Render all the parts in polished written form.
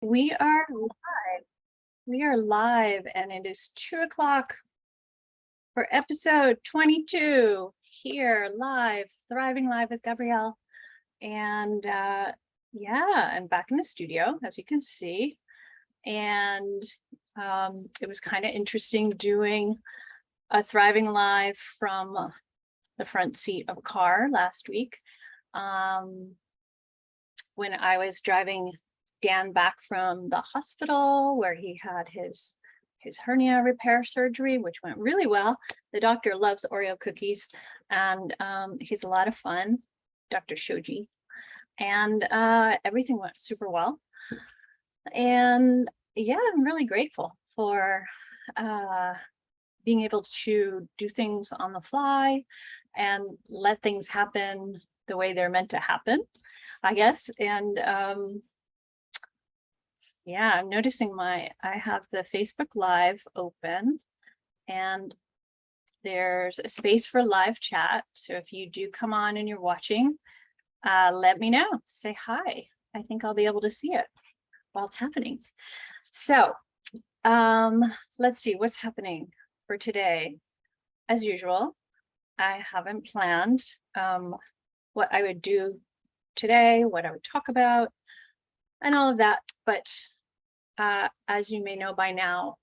We are live. We are live, and it is 2 o'clock for episode 22 here live, Thriving Live with Gabrielle. And yeah, I'm back in the studio, as you can see. And it was kind of interesting doing a Thriving Live from the front seat of a car last week. When I was driving Dan back from the hospital where he had his hernia repair surgery, which went really well. The doctor loves Oreo cookies, and he's a lot of fun, Dr. Shoji, and everything went super well. And yeah, I'm really grateful for being able to do things on the fly and let things happen the way they're meant to happen, I guess. And yeah, I'm noticing I have the Facebook Live open, and there's a space for live chat. So if you do come on and you're watching, let me know, say hi. I think I'll be able to see it while it's happening. So let's see what's happening for today. As usual, I haven't planned what I would do today, what I would talk about, and all of that. But as you may know by now,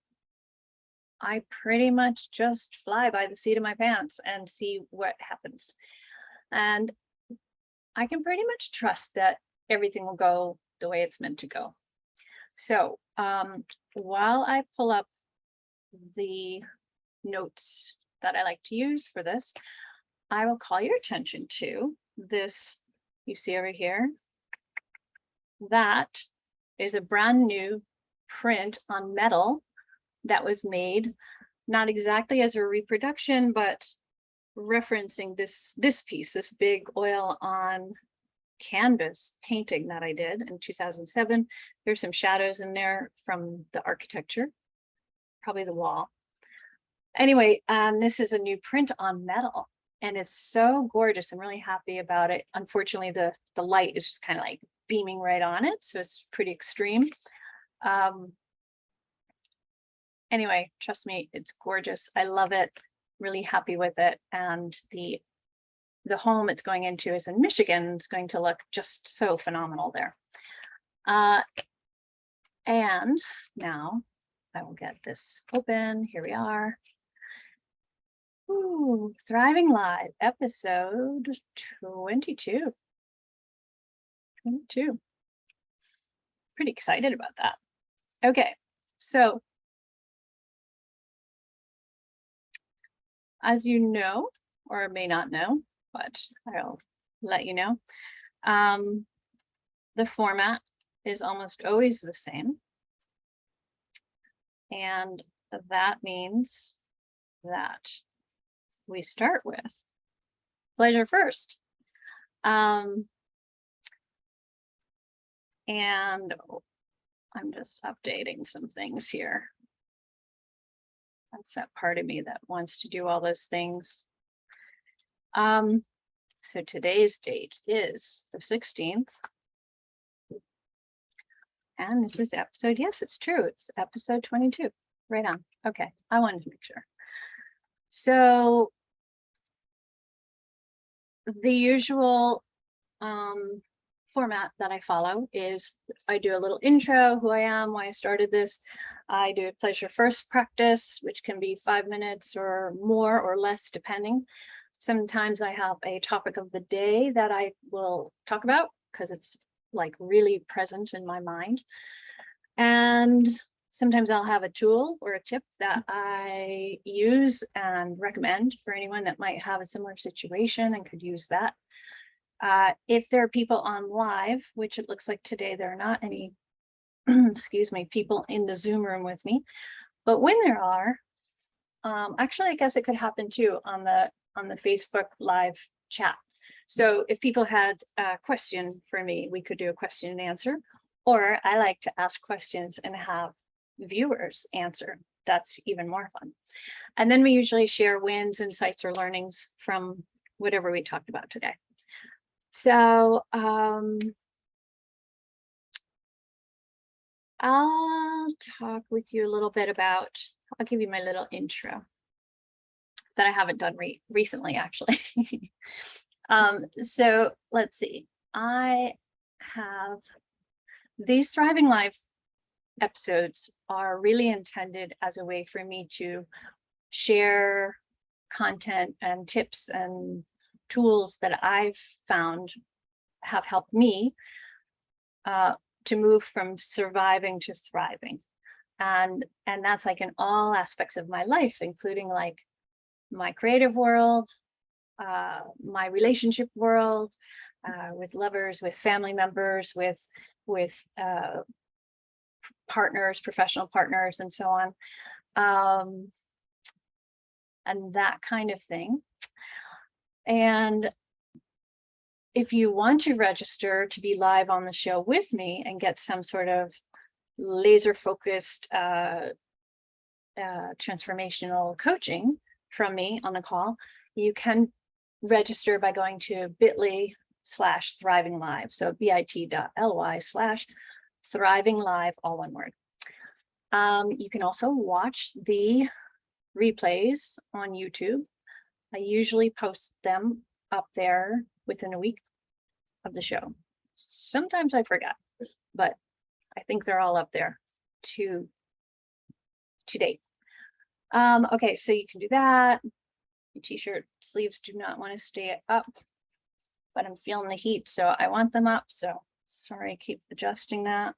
I pretty much just fly by the seat of my pants and see what happens. And I can pretty much trust that everything will go the way it's meant to go. So while I pull up the notes that I like to use for this, I will call your attention to this you see over here. That is a brand new print on metal that was made not exactly as a reproduction, but referencing this piece, this big oil on canvas painting that I did in 2007. There's some shadows in there from the architecture, probably the wall. Anyway, this is a new print on metal, and it's so gorgeous. I'm really happy about it. Unfortunately, the light is just kind of like beaming right on it, so it's pretty extreme. Anyway, trust me, it's gorgeous. I love it, really happy with it. And the home it's going into is in Michigan. It's going to look just so phenomenal there. And now I will get this open. Here we are. Ooh, Thriving Live, episode 22. Pretty excited about that. Okay, so as you know, or may not know, but I'll let you know, the format is almost always the same. And that means that we start with pleasure first. And I'm just updating some things here. That's that part of me that wants to do all those things. So today's date is the 16th. And this is episode, yes, it's true. It's episode 22. Right on. Okay, I wanted to make sure. So the usual format that I follow is I do a little intro, who I am, why I started this. I do a pleasure first practice, which can be 5 minutes or more or less, depending. Sometimes I have a topic of the day that I will talk about because it's like really present in my mind. And sometimes I'll have a tool or a tip that I use and recommend for anyone that might have a similar situation and could use that. If there are people on live, which it looks like today there are not any, excuse me, people in the Zoom room with me, but when there are, actually, I guess it could happen too on the Facebook Live chat. So if people had a question for me, we could do a question and answer, or I like to ask questions and have viewers answer. That's even more fun. And then we usually share wins, insights, or learnings from whatever we talked about today. So I'll talk with you a little bit about, I'll give you my little intro that I haven't done recently, actually. So let's see. I have these Thriving Live episodes are really intended as a way for me to share content and tips and tools that I've found have helped me to move from surviving to thriving. And that's like in all aspects of my life, including like my creative world, my relationship world, with lovers, with family members, with partners, professional partners, and so on, and that kind of thing. And if you want to register to be live on the show with me and get some sort of laser focused transformational coaching from me on a call, you can register by going to bit.ly/thriving live. So bit.ly/thriving live, all one word. You can also watch the replays on YouTube. I usually post them up there within a week of the show. Sometimes I forget, but I think they're all up there to date. Okay, so you can do that. Your t-shirt sleeves do not want to stay up, but I'm feeling the heat, so I want them up. So sorry, I keep adjusting that.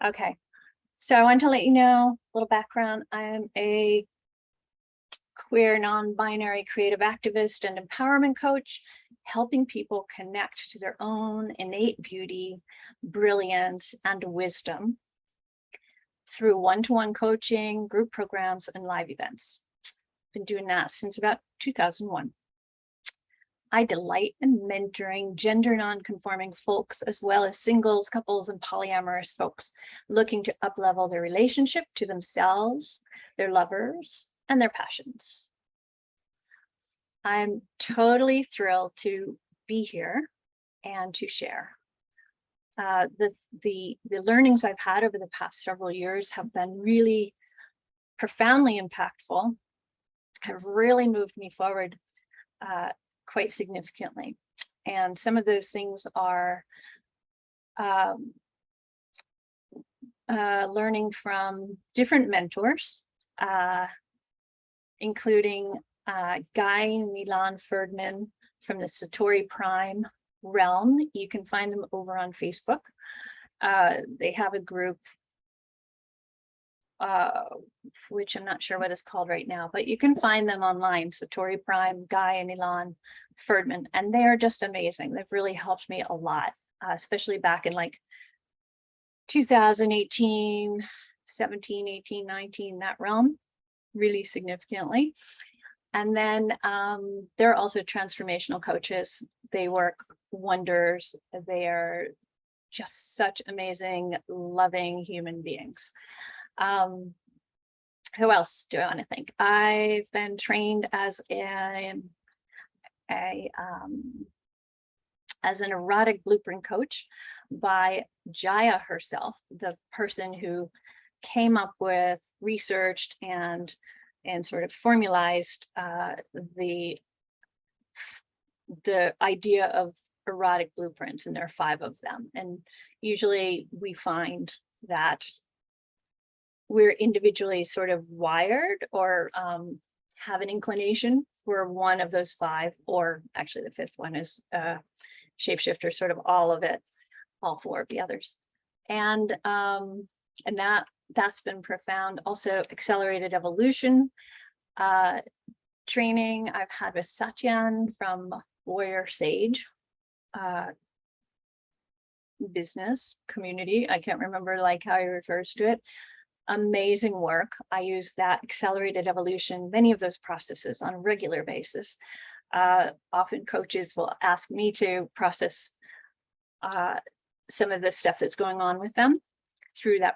Okay, so I want to let you know a little background. I am a queer, non-binary creative activist and empowerment coach, helping people connect to their own innate beauty, brilliance, and wisdom through one-to-one coaching, group programs, and live events. Been doing that since about 2001. I delight in mentoring gender non-conforming folks, as well as singles, couples, and polyamorous folks looking to up-level their relationship to themselves, their lovers, and their passions. I'm totally thrilled to be here and to share. The learnings I've had over the past several years have been really profoundly impactful, have really moved me forward quite significantly. And some of those things are learning from different mentors, including Guy and Milan Ferdman from the Satori Prime realm. You can find them over on Facebook. They have a group, which I'm not sure what it's called right now, but you can find them online, Satori Prime, Guy and Milan Ferdman, and they are just amazing. They've really helped me a lot, especially back in like 2018, 17, 18, 19, that realm, really significantly. And then they're also transformational coaches. They work wonders. They are just such amazing, loving human beings. Who else do I want to thank? I've been trained as an erotic blueprint coach by Jaya herself, the person who came up with, researched, and sort of formalized the idea of erotic blueprints, and there are 5 of them. And usually we find that we're individually sort of wired or have an inclination for one of those 5, or actually the 5th one is shapeshifter, sort of all of it, all 4 of the others. And that's been profound. Also, accelerated evolution training I've had with Satyan from Warrior Sage business community. I can't remember like how he refers to it. Amazing work. I use that accelerated evolution, many of those processes on a regular basis. Often coaches will ask me to process some of the stuff that's going on with them through that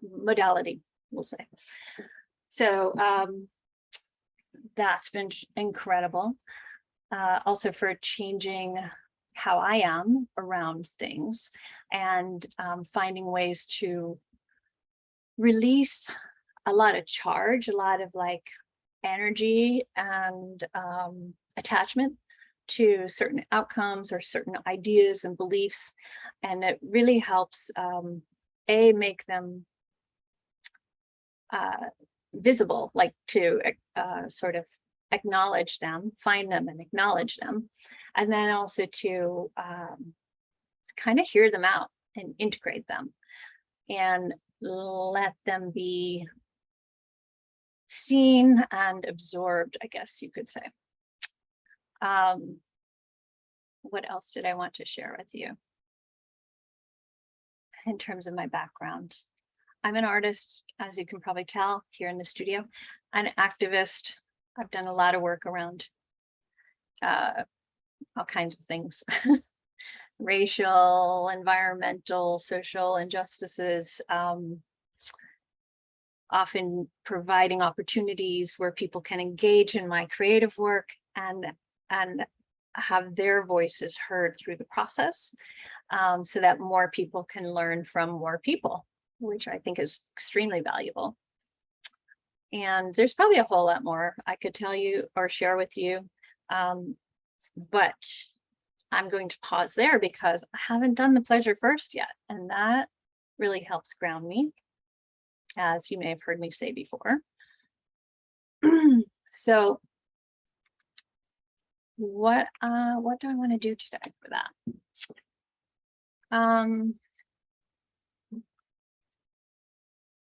modality, we'll say. So that's been incredible. Also for changing how I am around things, and finding ways to release a lot of charge, a lot of like energy and attachment to certain outcomes or certain ideas and beliefs. And it really helps make them visible, like to sort of acknowledge them, find them and acknowledge them. And then also to kind of hear them out and integrate them and let them be seen and absorbed, I guess you could say. What else did I want to share with you in terms of my background? I'm an artist, as you can probably tell here in the studio, an activist. I've done a lot of work around all kinds of things, racial, environmental, social injustices, often providing opportunities where people can engage in my creative work and have their voices heard through the process, so that more people can learn from more people, which I think is extremely valuable. And there's probably a whole lot more I could tell you or share with you, but I'm going to pause there because I haven't done the pleasure first yet, and that really helps ground me, as you may have heard me say before. So what do I want to do today for that?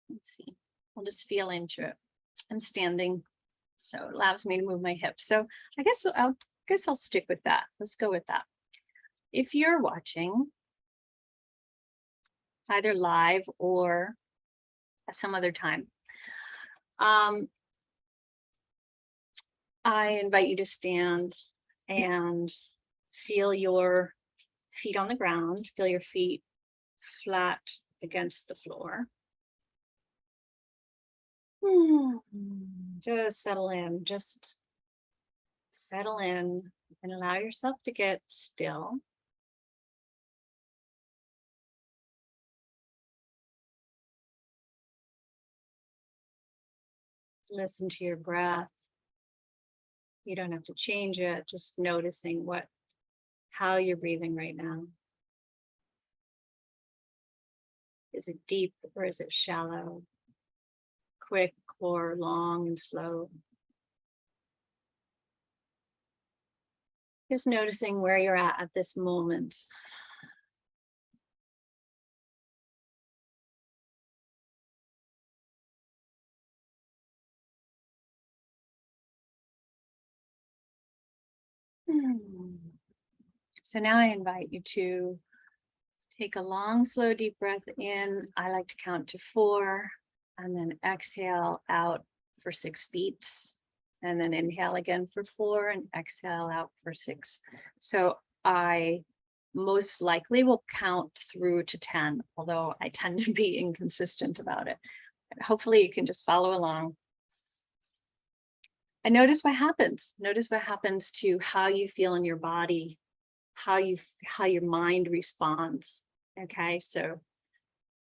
Let's see. I'll just feel into it. I'm standing, so it allows me to move my hips. So I guess I'll stick with that. Let's go with that. If you're watching either live or at some other time, I invite you to stand and feel your feet on the ground, feel your feet flat against the floor. Just settle in, just settle in and allow yourself to get still. Listen to your breath. You don't have to change it, just noticing how you're breathing right now. Is it deep or is it shallow? Quick or long and slow? Just noticing where you're at this moment. So now I invite you to take a long, slow, deep breath in. I like to count to 4 and then exhale out for 6 beats. And then inhale again for 4 and exhale out for 6. So I most likely will count through to 10, although I tend to be inconsistent about it. But hopefully you can just follow along. And notice what happens. Notice what happens to how you feel in your body, how your mind responds. Okay, so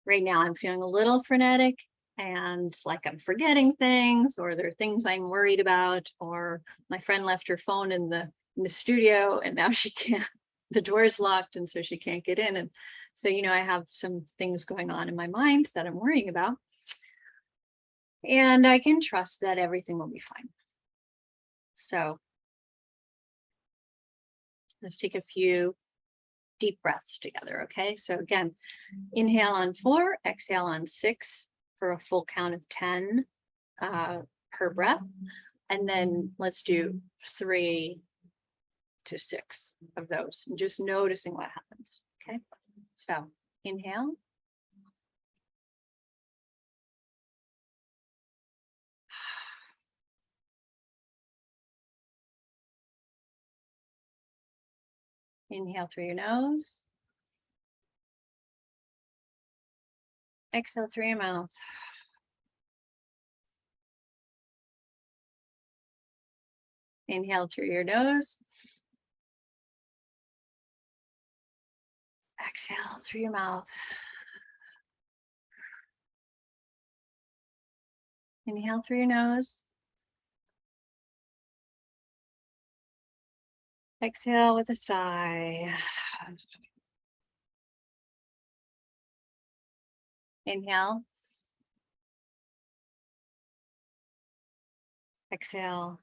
right now I'm feeling a little frenetic and like I'm forgetting things, or there are things I'm worried about, or my friend left her phone in the studio and now she can't, the door is locked and so she can't get in. And so, I have some things going on in my mind that I'm worrying about. And I can trust that everything will be fine. So let's take a few deep breaths together, okay? So again, inhale on 4, exhale on 6 for a full count of 10 per breath. And then let's do 3 to 6 of those, and just noticing what happens, okay? So inhale. Inhale through your nose. Exhale through your mouth. Inhale through your nose. Exhale through your mouth. Inhale through your nose. Exhale with a sigh. Inhale. Exhale.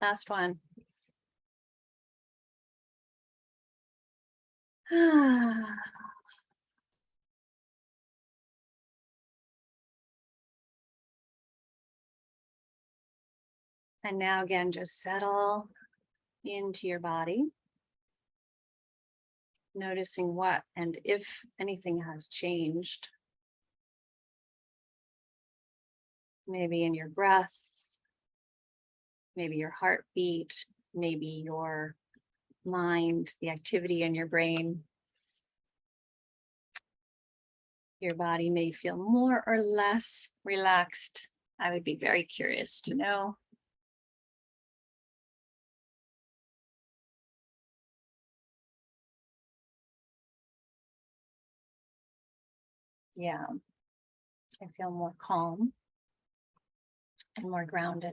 Last one. And now again, just settle into your body. Noticing what and if anything has changed. Maybe in your breath, maybe your heartbeat, maybe your mind, the activity in your brain. Your body may feel more or less relaxed. I would be very curious to know. Yeah, I feel more calm and more grounded.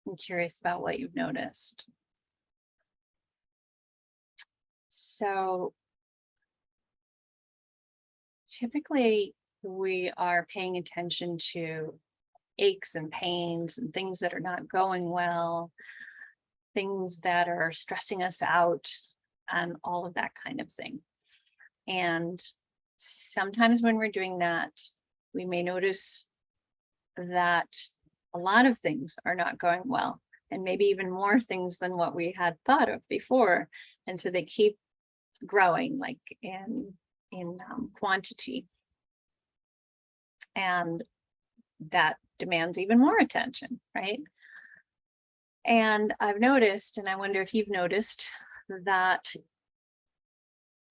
I'm curious about what you've noticed. So typically we are paying attention to aches and pains and things that are not going well, things that are stressing us out, and all of that kind of thing. And sometimes when we're doing that, we may notice that a lot of things are not going well, and maybe even more things than what we had thought of before. And so they keep growing, like in quantity. And that demands even more attention, right? And I've noticed, and I wonder if you've noticed, that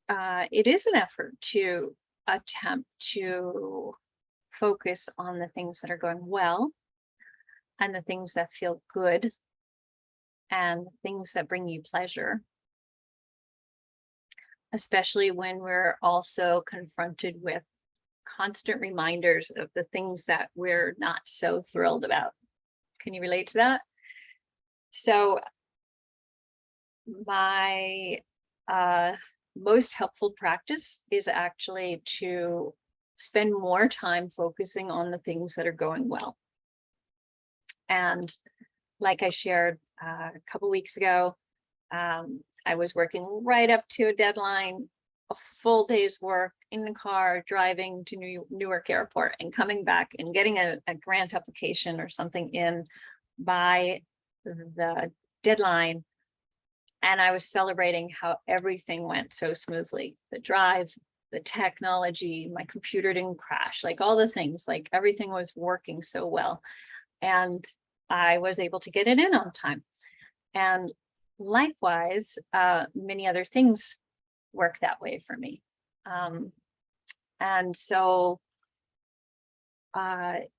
it is an effort to attempt to focus on the things that are going well and the things that feel good and things that bring you pleasure, especially when we're also confronted with constant reminders of the things that we're not so thrilled about. Can you relate to that? So my most helpful practice is actually to spend more time focusing on the things that are going well. And like I shared a couple weeks ago, I was working right up to a deadline, a full day's work in the car, driving to Newark Airport and coming back and getting a grant application or something in by the deadline. And I was celebrating how everything went so smoothly. The drive, the technology, my computer didn't crash, like all the things, like everything was working so well. And I was able to get it in on time. And likewise, many other things work that way for me. And so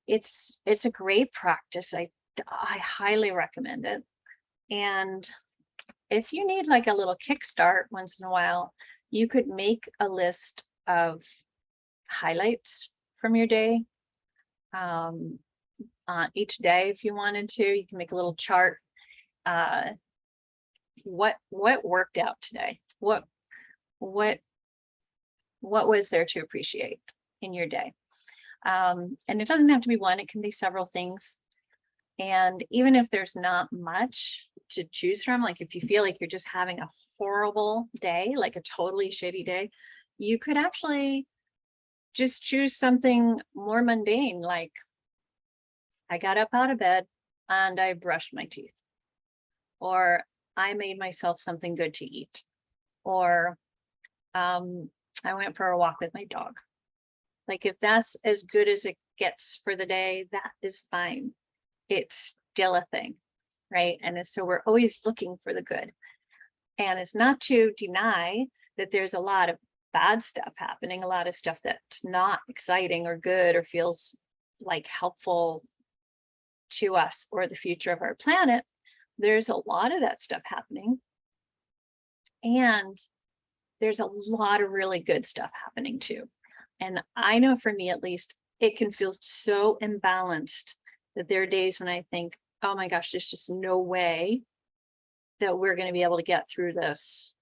it's a great practice. I highly recommend it. And if you need like a little kickstart once in a while, you could make a list of highlights from your day. Each day, if you wanted to, you can make a little chart. What worked out today? What was there to appreciate in your day? And it doesn't have to be one, it can be several things. And even if there's not much to choose from, like if you feel like you're just having a horrible day, like a totally shitty day, you could actually just choose something more mundane, like I got up out of bed and I brushed my teeth, or I made myself something good to eat, or I went for a walk with my dog. Like if that's as good as it gets for the day, that is fine. It's still a thing, right? And so we're always looking for the good. And it's not to deny that there's a lot of bad stuff happening, a lot of stuff that's not exciting or good or feels like helpful to us or the future of our planet. There's a lot of that stuff happening. And there's a lot of really good stuff happening too. And I know for me, at least, it can feel so imbalanced that there are days when I think, oh my gosh, there's just no way that we're going to be able to get through this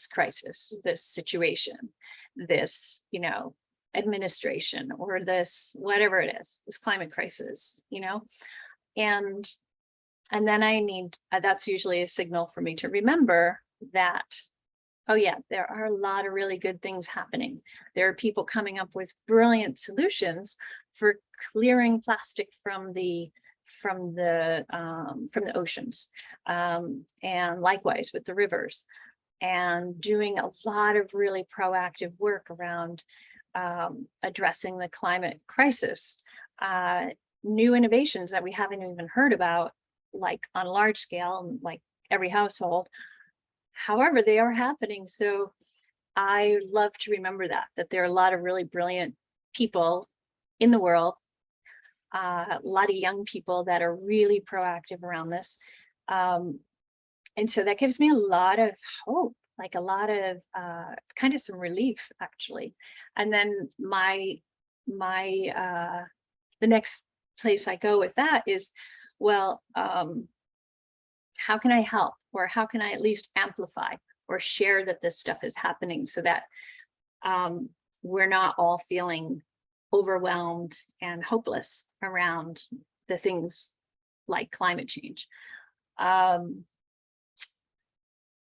crisis, this situation, this, administration, or this, whatever it is, this climate crisis, and then I need, that's usually a signal for me to remember that, oh yeah, there are a lot of really good things happening. There are people coming up with brilliant solutions for clearing plastic from the oceans, and likewise with the rivers, and doing a lot of really proactive work around addressing the climate crisis. New innovations that we haven't even heard about, like on a large scale, like every household. However, they are happening. So I love to remember that there are a lot of really brilliant people in the world, a lot of young people that are really proactive around this. And so that gives me a lot of hope, like a lot of kind of some relief, actually. And then the next place I go with that is, well, how can I help, or how can I at least amplify or share that this stuff is happening, so that we're not all feeling overwhelmed and hopeless around the things like climate change.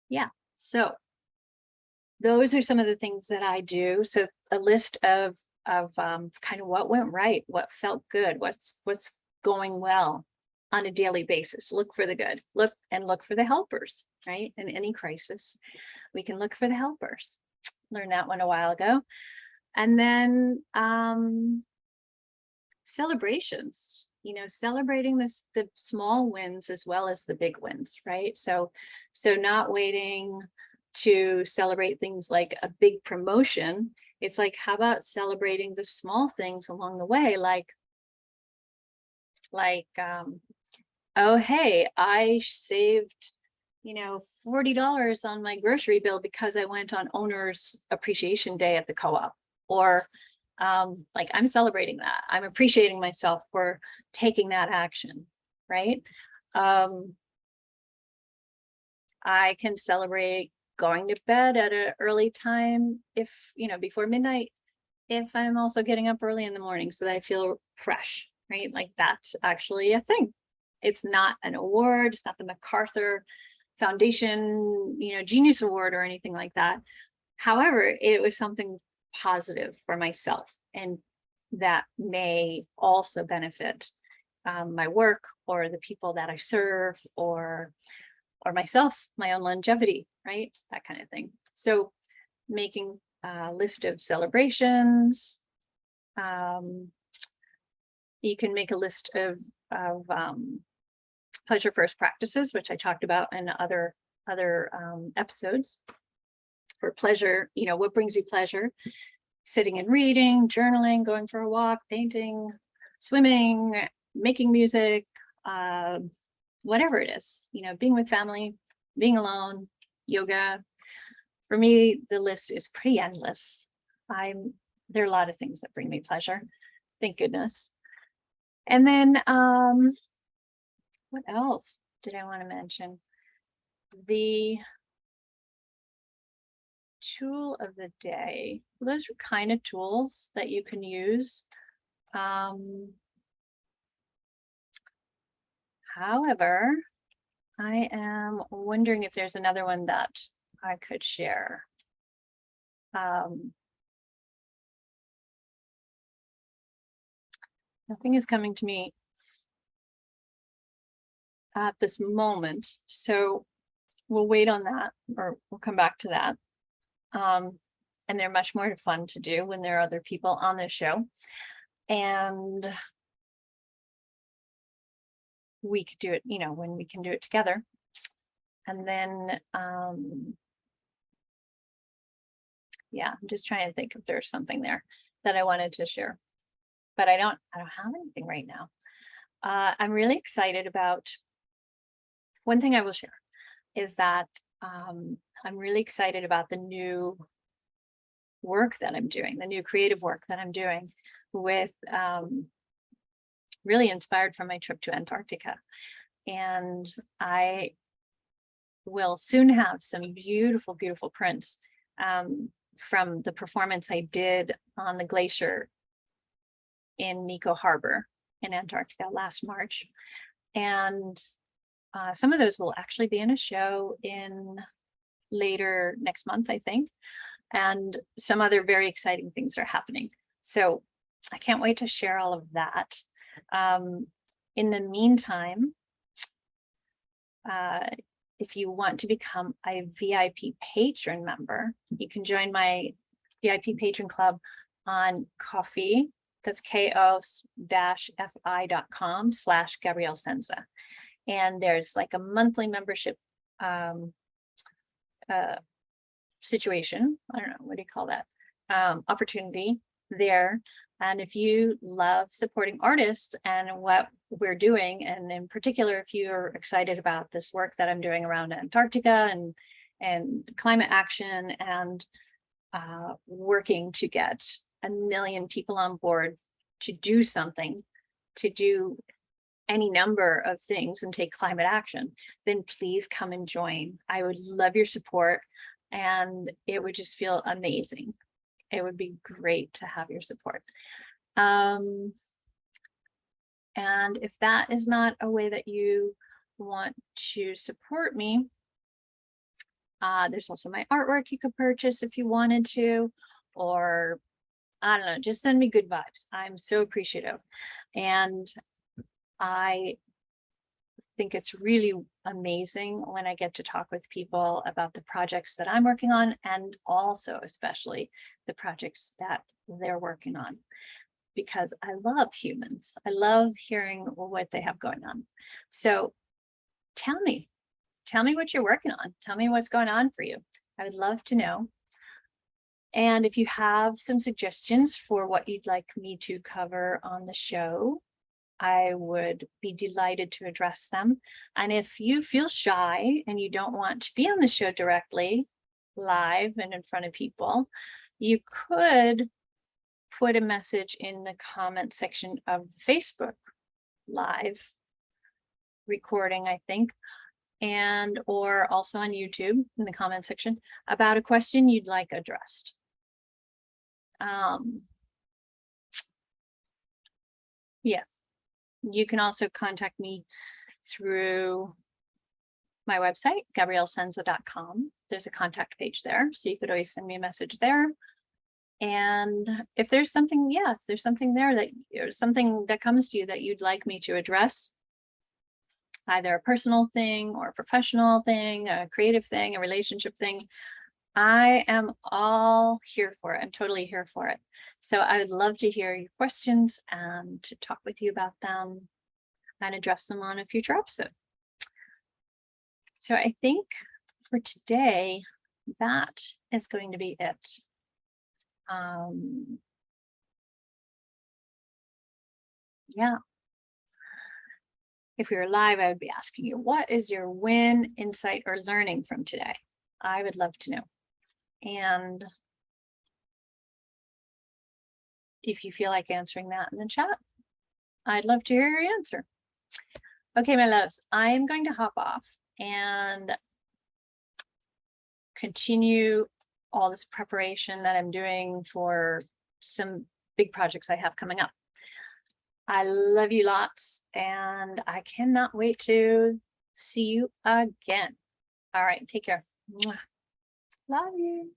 Yeah, so those are some of the things that I do. So a list of kind of what went right, what felt good, what's going well on a daily basis. Look for the good, look for the helpers, right? In any crisis, we can look for the helpers. Learned that one a while ago. And then celebrations, celebrating the small wins as well as the big wins, right? So not waiting to celebrate things like a big promotion. It's like, how about celebrating the small things along the way, like oh, hey, I saved, $40 on my grocery bill because I went on owner's appreciation day at the co-op. Or like, I'm celebrating that. I'm appreciating myself for taking that action, right? I can celebrate going to bed at an early time, if, before midnight, if I'm also getting up early in the morning so that I feel fresh, right? Like, that's actually a thing. It's not an award. It's not the MacArthur Foundation, Genius Award or anything like that. However, it was something positive for myself, and that may also benefit my work, or the people that I serve, or myself, my own longevity, right? That kind of thing. So making a list of celebrations. You can make a list of pleasure first practices, which I talked about in other episodes. For pleasure, what brings you pleasure? Sitting and reading, journaling, going for a walk, painting, swimming, making music, whatever it is, being with family, being alone, yoga. For me, the list is pretty endless. There are a lot of things that bring me pleasure, thank goodness. And then what else did I want to mention? The tool of the day. Those are kind of tools that you can use. However, I am wondering if there's another one that I could share. Nothing is coming to me at this moment, so we'll wait on that, or we'll come back to that. And they're much more fun to do when there are other people on the show, and we could do it, when we can do it together. And then Yeah, I'm just trying to think if there's something there that I wanted to share, but I don't have anything right now. I'm really excited about, one thing I will share is that I'm really excited about the new work that I'm doing, the new creative work that I'm doing with really inspired from my trip to Antarctica. And I will soon have some beautiful, beautiful prints from the performance I did on the glacier in Nico Harbor in Antarctica last March. And some of those will actually be in a show in later next month, I think. And some other very exciting things are happening. So I can't wait to share all of that. In the meantime, if you want to become a VIP patron member, you can join my VIP patron club on Ko-fi. That's ko-fi.com/Gabrielle Senza. And there's like a monthly membership situation. I don't know, what do you call that? Opportunity there. And if you love supporting artists and what we're doing, and in particular, if you're excited about this work that I'm doing around Antarctica and climate action and working to get 1 million people on board to do something, to do any number of things and take climate action, then please come and join. I would love your support, and it would just feel amazing. It would be great to have your support. And if that is not a way that you want to support me, there's also my artwork you could purchase if you wanted to, or I don't know, just send me good vibes. I'm so appreciative. And I think it's really amazing when I get to talk with people about the projects that I'm working on, and also especially the projects that they're working on, because I love humans. I love hearing what they have going on. So tell me what you're working on. Tell me what's going on for you. I would love to know. And if you have some suggestions for what you'd like me to cover on the show, I would be delighted to address them. And if you feel shy and you don't want to be on the show directly, live and in front of people, you could put a message in the comment section of the Facebook live recording, I think, and or also on YouTube in the comment section about a question you'd like addressed. Yeah. You can also contact me through my website, GabrielleSenza.com. There's a contact page there, so you could always send me a message there. And if there's something, if there's something there that, or something that comes to you that you'd like me to address, either a personal thing or a professional thing, a creative thing, a relationship thing, I am all here for it. I'm totally here for it. So I would love to hear your questions and to talk with you about them and address them on a future episode. So I think for today, that is going to be it. Yeah. If we were live, I would be asking you, what is your win, insight, or learning from today? I would love to know. And if you feel like answering that in the chat, I'd love to hear your answer. Okay, my loves, I'm going to hop off and continue all this preparation that I'm doing for some big projects I have coming up. I love you lots, and I cannot wait to see you again. All right, take care. Love you.